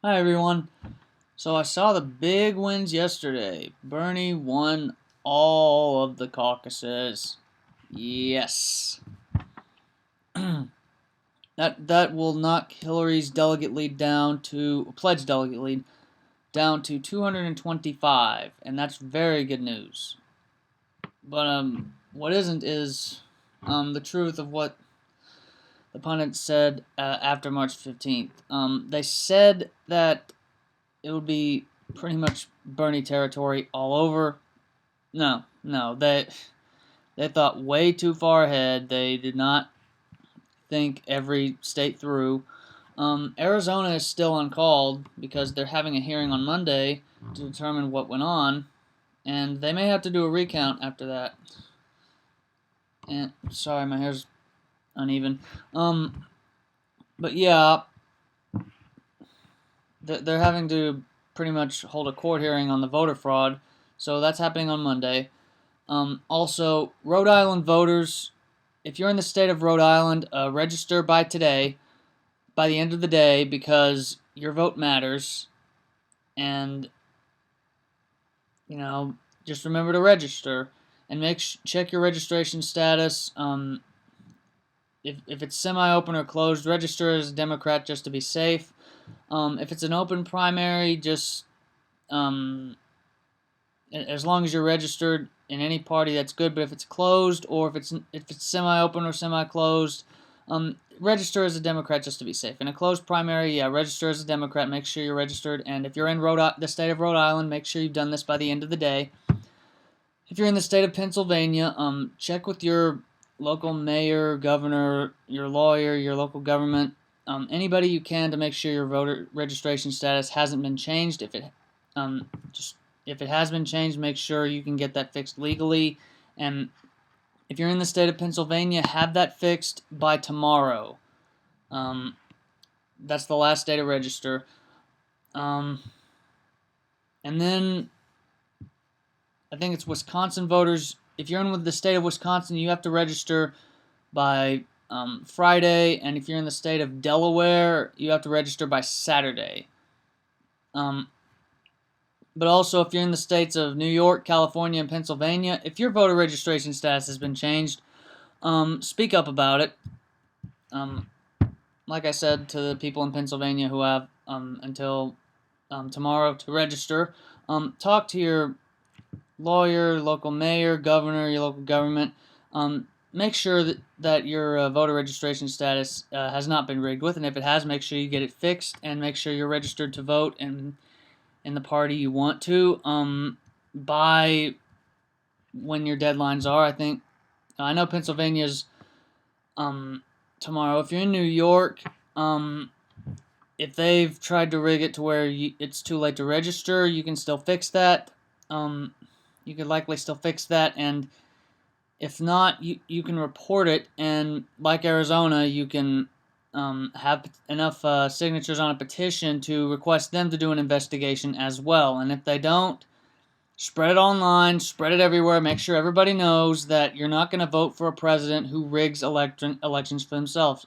Hi everyone. So I saw the big wins yesterday. Bernie won all of the caucuses. Yes. That will knock Hillary's delegate lead down to pledged delegate lead down to 225, and that's very good news. But what isn't is the truth of what the pundits said after March 15th. They said that it would be pretty much Bernie territory all over. No, they thought way too far ahead. They did not think every state through. Arizona is still uncalled because they're having a hearing on Monday to determine what went on, and they may have to do a recount after that. And sorry, my hair's uneven. But yeah, they're having to pretty much hold a court hearing on the voter fraud, so that's happening on Monday. Also, Rhode Island voters, if you're in the state of Rhode Island, register by today, by the end of the day, because your vote matters. And, you know, just remember to register and check your registration status. If it's semi-open or closed, register as a Democrat just to be safe. If it's an open primary, just as long as you're registered in any party, that's good. But if it's closed or if it's semi-open or semi-closed, register as a Democrat just to be safe. In a closed primary, yeah, register as a Democrat. Make sure you're registered. And if you're in the state of Rhode Island, make sure you've done this by the end of the day. If you're in the state of Pennsylvania, check with your local mayor, governor, your lawyer, your local government, anybody you can to make sure your voter registration status hasn't been changed. If it has been changed, make sure you can get that fixed legally. And if you're in the state of Pennsylvania, have that fixed by tomorrow. That's the last day to register. And then I think it's Wisconsin voters. If you're in the state of Wisconsin, you have to register by Friday. And if you're in the state of Delaware, you have to register by Saturday. But also, if you're in the states of New York, California, and Pennsylvania, if your voter registration status has been changed, speak up about it. Like I said to the people in Pennsylvania who have until tomorrow to register, talk to your lawyer, local mayor, governor, your local government. Make sure that your voter registration status has not been rigged with, and if it has, make sure you get it fixed, and make sure you're registered to vote and in the party you want to by when your deadlines are. I know Pennsylvania's tomorrow. If you're in New York, if they've tried to rig it to where it's too late to register, you can still fix that. You could likely still fix that, and if not, you can report it, and like Arizona, you can have enough signatures on a petition to request them to do an investigation as well. And if they don't, spread it online, spread it everywhere, make sure everybody knows that you're not going to vote for a president who rigs elections for themselves.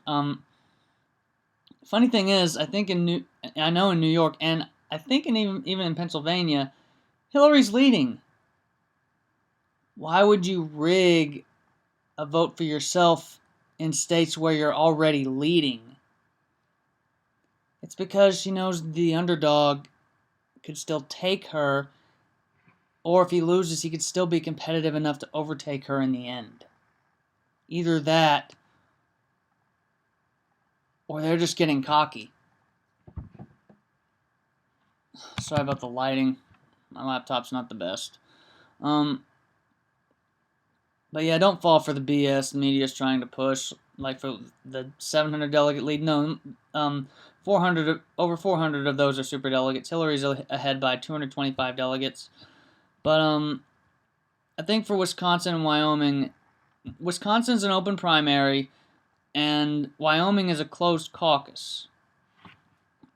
Funny thing is, I know in New York, and I think even in Pennsylvania, Hillary's leading. Why would you rig a vote for yourself in states where you're already leading? It's because she knows the underdog could still take her, or if he loses, he could still be competitive enough to overtake her in the end. Either that, or they're just getting cocky. Sorry about the lighting. My laptop's not the best. But yeah, don't fall for the BS the media's trying to push, like for the 700 delegate lead. No, 400 over 400 of those are super delegates. Hillary's ahead by 225 delegates. But I think for Wisconsin and Wyoming, Wisconsin's an open primary, and Wyoming is a closed caucus.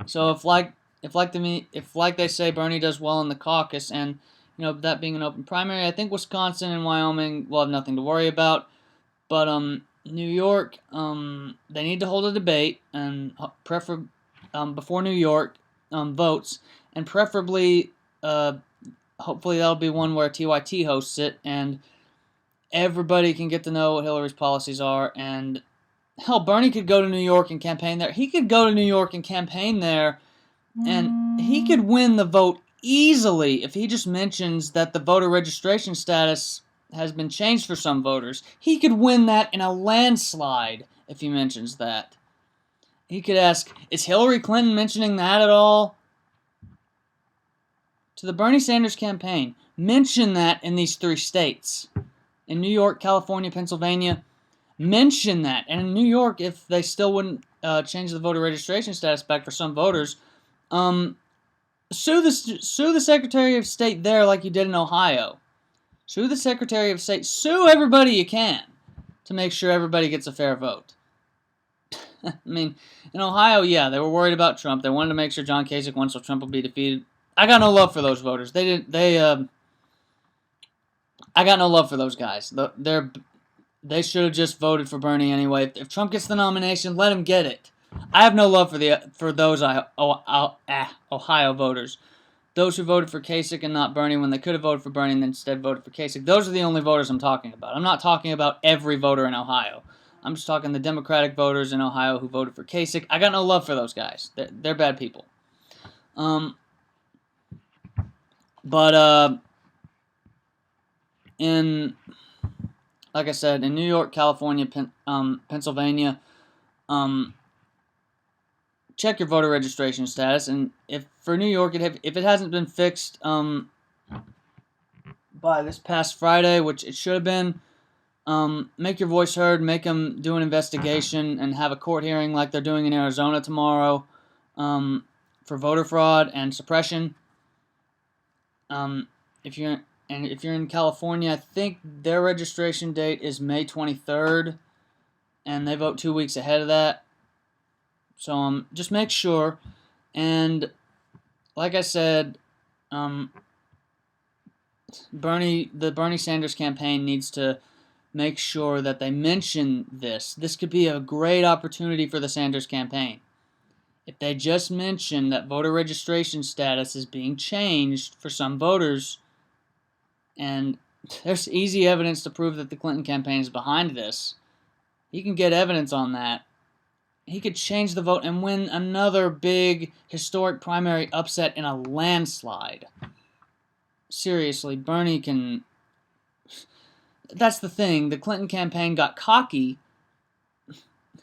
So if they say Bernie does well in the caucus, and that being an open primary, I think Wisconsin and Wyoming will have nothing to worry about. But New York, they need to hold a debate and before New York, votes, and preferably, hopefully that'll be one where TYT hosts it, and everybody can get to know what Hillary's policies are. And hell, Bernie could go to New York and campaign there. He could go to New York and campaign there, and he could win the vote easily if he just mentions that the voter registration status has been changed for some voters. He could win that in a landslide if he mentions that. He could ask, is Hillary Clinton mentioning that at all? To the Bernie Sanders campaign, mention that in these 3 states. In New York, California, Pennsylvania, mention that. And in New York, if they still wouldn't change the voter registration status back for some voters, sue the Secretary of State there like you did in Ohio. Sue the Secretary of State. Sue everybody you can to make sure everybody gets a fair vote. I mean, in Ohio, yeah, they were worried about Trump. They wanted to make sure John Kasich won so Trump would be defeated. I got no love for those voters. I got no love for those guys. They should have just voted for Bernie anyway. If Trump gets the nomination, let him get it. I have no love for those Ohio voters. Those who voted for Kasich and not Bernie when they could have voted for Bernie and instead voted for Kasich. Those are the only voters I'm talking about. I'm not talking about every voter in Ohio. I'm just talking the Democratic voters in Ohio who voted for Kasich. I got no love for those guys. They're bad people. But like I said, in New York, California, Pennsylvania, check your voter registration status. And if for New York, if it hasn't been fixed by this past Friday, which it should have been, make your voice heard. Make them do an investigation and have a court hearing like they're doing in Arizona tomorrow for voter fraud and suppression. If you're in California, I think their registration date is May 23rd, and they vote 2 weeks ahead of that. So just make sure. And like I said, the Bernie Sanders campaign needs to make sure that they mention this. This could be a great opportunity for the Sanders campaign. If they just mention that voter registration status is being changed for some voters, and there's easy evidence to prove that the Clinton campaign is behind this, he can get evidence on that. He could change the vote and win another big historic primary upset in a landslide. Seriously, Bernie can... That's the thing. The Clinton campaign got cocky,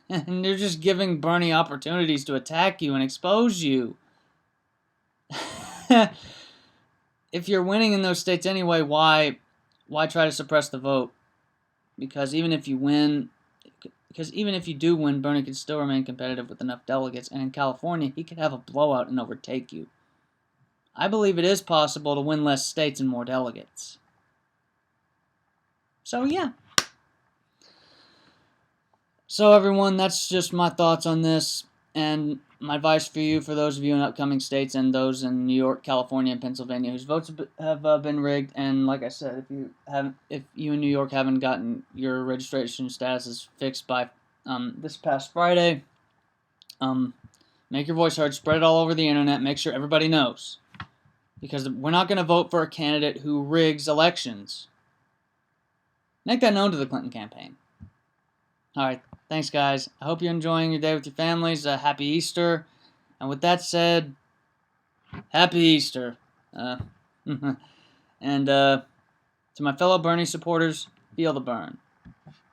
and they're just giving Bernie opportunities to attack you and expose you. If you're winning in those states anyway, why try to suppress the vote? Because even if you do win, Bernie could still remain competitive with enough delegates, and in California, he could have a blowout and overtake you. I believe it is possible to win less states and more delegates. So, yeah. So, everyone, that's just my thoughts on this, and my advice for you, for those of you in upcoming states and those in New York, California, and Pennsylvania whose votes have been rigged. And like I said, if you in New York haven't gotten your registration statuses fixed by this past Friday, make your voice heard, spread it all over the internet, make sure everybody knows, because we're not going to vote for a candidate who rigs elections. Make that known to the Clinton campaign. All right. Thanks, guys. I hope you're enjoying your day with your families. Happy Easter. And with that said, Happy Easter. And to my fellow Bernie supporters, feel the burn.